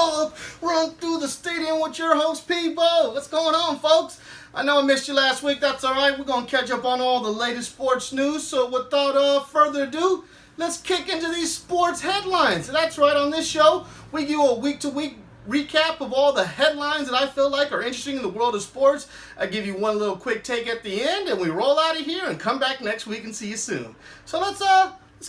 dog. Run through the stadium with your host PBO. What's going on, folks? I know I missed you last week. That's all right. We're going to catch up on all the latest sports news. So without further ado, let's kick into these sports headlines. That's right. On this show, we give you a week-to-week recap of all the headlines that I feel like are interesting in the world of sports. I give you one little quick take at the end, and we roll out of here and come back next week and see you soon. So let's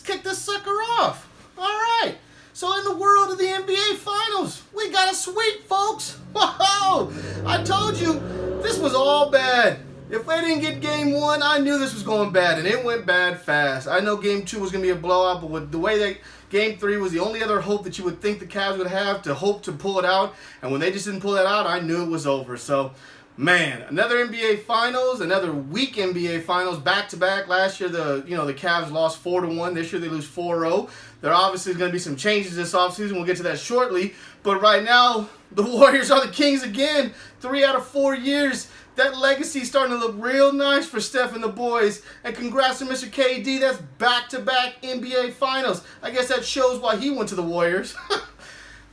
kick this sucker off. All right. So in the world of the NBA Finals, we got a sweep, folks. Whoa! I told you this was all bad. If they didn't get Game 1, I knew this was going bad, and it went bad fast. I know Game 2 was going to be a blowout, but with the way that Game 3 was the only other hope that you would think the Cavs would have to hope to pull it out, and when they just didn't pull that out, I knew it was over. So, man, another NBA Finals, another weak NBA Finals, back-to-back. Last year, the Cavs lost 4-1. This year, they lose 4-0. There obviously is going to be some changes this offseason. We'll get to that shortly. But right now, the Warriors are the Kings again. 3 out of 4 years. That legacy is starting to look real nice for Steph and the boys. And congrats to Mr. KD. That's back-to-back NBA Finals. I guess that shows why he went to the Warriors.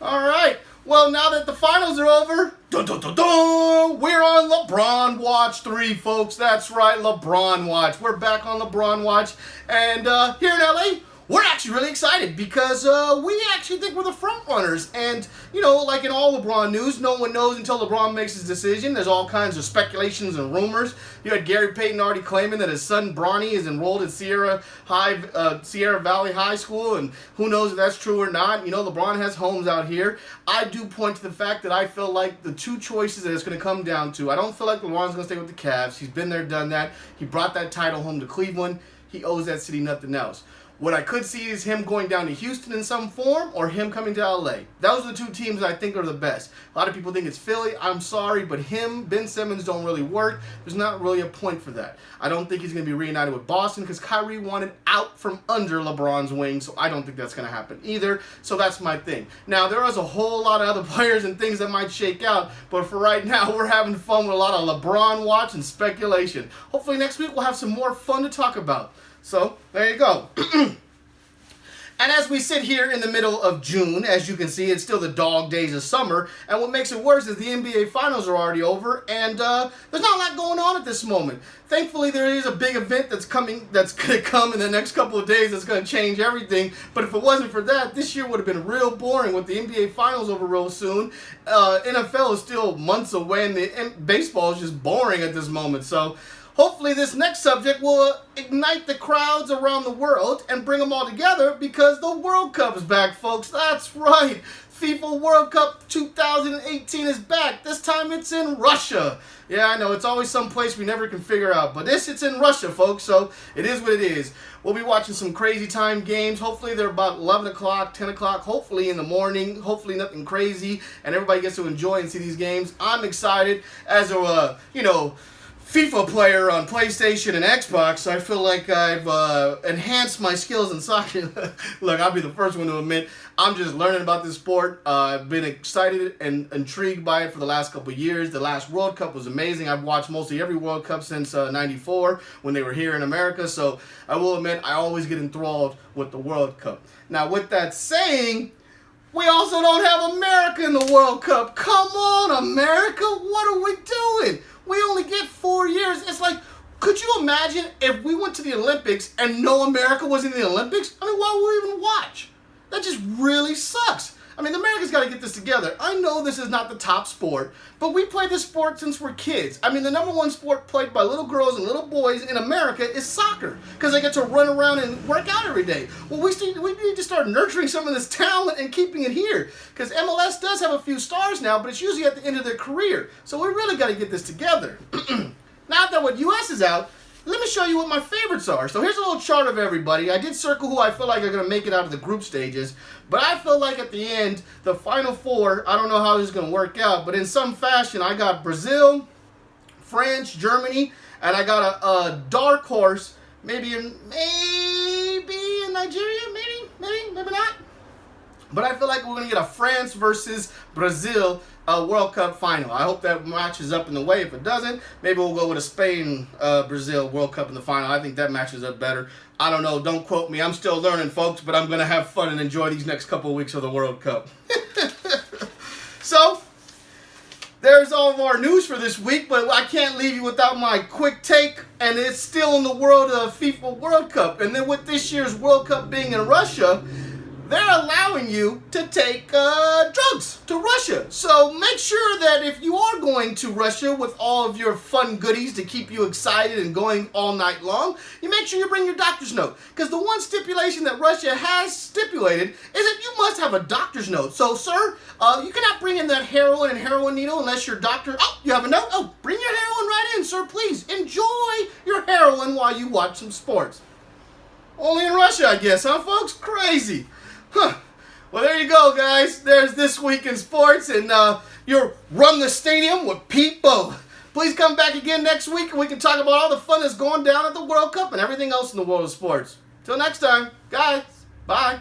All right. Well, now that the finals are over, we're on LeBron Watch 3, folks. That's right, LeBron Watch. We're back on LeBron Watch. And here in LA, we're actually really excited because we actually think we're the front runners. And, like in all LeBron news, no one knows until LeBron makes his decision. There's all kinds of speculations and rumors. You had Gary Payton already claiming that his son Bronny is enrolled at Sierra Valley High School, and who knows if that's true or not. LeBron has homes out here. I do point to the fact that I feel like the two choices that it's going to come down to, I don't feel like LeBron's going to stay with the Cavs. He's been there, done that. He brought that title home to Cleveland. He owes that city nothing else. What I could see is him going down to Houston in some form or him coming to LA. Those are the two teams that I think are the best. A lot of people think it's Philly. I'm sorry, but Ben Simmons don't really work. There's not really a point for that. I don't think he's going to be reunited with Boston because Kyrie wanted out from under LeBron's wing, so I don't think that's going to happen either. So that's my thing. Now, there is a whole lot of other players and things that might shake out, but for right now, we're having fun with a lot of LeBron watch and speculation. Hopefully next week we'll have some more fun to talk about. So, there you go. And as we sit here in the middle of June, as you can see, it's still the dog days of summer. And what makes it worse is the NBA Finals are already over, and there's not a lot going on at this moment. Thankfully, there is a big event that's going to come in the next couple of days that's going to change everything. But if it wasn't for that, this year would have been real boring with the NBA Finals over real soon. NFL is still months away, and baseball is just boring at this moment. So hopefully this next subject will ignite the crowds around the world and bring them all together because the World Cup is back, folks. That's right. FIFA World Cup 2018 is back. This time it's in Russia. Yeah, I know. It's always some place we never can figure out. But it's in Russia, folks, so it is what it is. We'll be watching some crazy time games. Hopefully they're about 11 o'clock, 10 o'clock, hopefully in the morning. Hopefully nothing crazy, and everybody gets to enjoy and see these games. I'm excited as a, FIFA player on PlayStation and Xbox. I feel like I've enhanced my skills in soccer. Look, I'll be the first one to admit I'm just learning about this sport. I've been excited and intrigued by it for the last couple of years. The last World Cup was amazing. I've watched mostly every World Cup since '94 when they were here in America. So I will admit I always get enthralled with the World Cup. Now, with that saying, we also don't have America in the World Cup. Come on, America. What are we doing? We only get 4 years. It's like, could you imagine if we went to the Olympics and no America was in the Olympics? I mean, why would we even watch? That just really sucks. I mean, America's got to get this together. I know this is not the top sport, but we play this sport since we're kids. I mean, the number one sport played by little girls and little boys in America is soccer because they get to run around and work out every day. Well, we need to start nurturing some of this talent and keeping it here because MLS does have a few stars now, but it's usually at the end of their career. So we really got to get this together. Now that what U.S. is out, let me show you what my favorites are. So here's a little chart of everybody. I did circle who I feel like are going to make it out of the group stages. But I feel like at the end, the Final Four, I don't know how this is going to work out. But in some fashion, I got Brazil, France, Germany, and I got a dark horse. Maybe in Nigeria, maybe not. But I feel like we're going to get a France versus Brazil World Cup final. I hope that matches up in the way. If it doesn't, maybe we'll go with a Spain-Brazil World Cup in the final. I think that matches up better. I don't know. Don't quote me. I'm still learning, folks, but I'm going to have fun and enjoy these next couple of weeks of the World Cup. So, there's all of our news for this week, but I can't leave you without my quick take, and it's still in the world of FIFA World Cup. And then with this year's World Cup being in Russia, they're allowing you to take drugs to Russia. So make sure that if you are going to Russia with all of your fun goodies to keep you excited and going all night long, you make sure you bring your doctor's note. Because the one stipulation that Russia has stipulated is that you must have a doctor's note. So, sir, you cannot bring in that heroin and heroin needle unless your doctor... Oh, you have a note? Oh, bring your heroin right in, sir, please. Enjoy your heroin while you watch some sports. Only in Russia, I guess, huh, folks? Crazy. Huh. Well, there you go, guys. There's This Week in Sports, and your Run the Stadium with PBO. Please come back again next week, and we can talk about all the fun that's going down at the World Cup and everything else in the world of sports. Till next time, guys. Bye.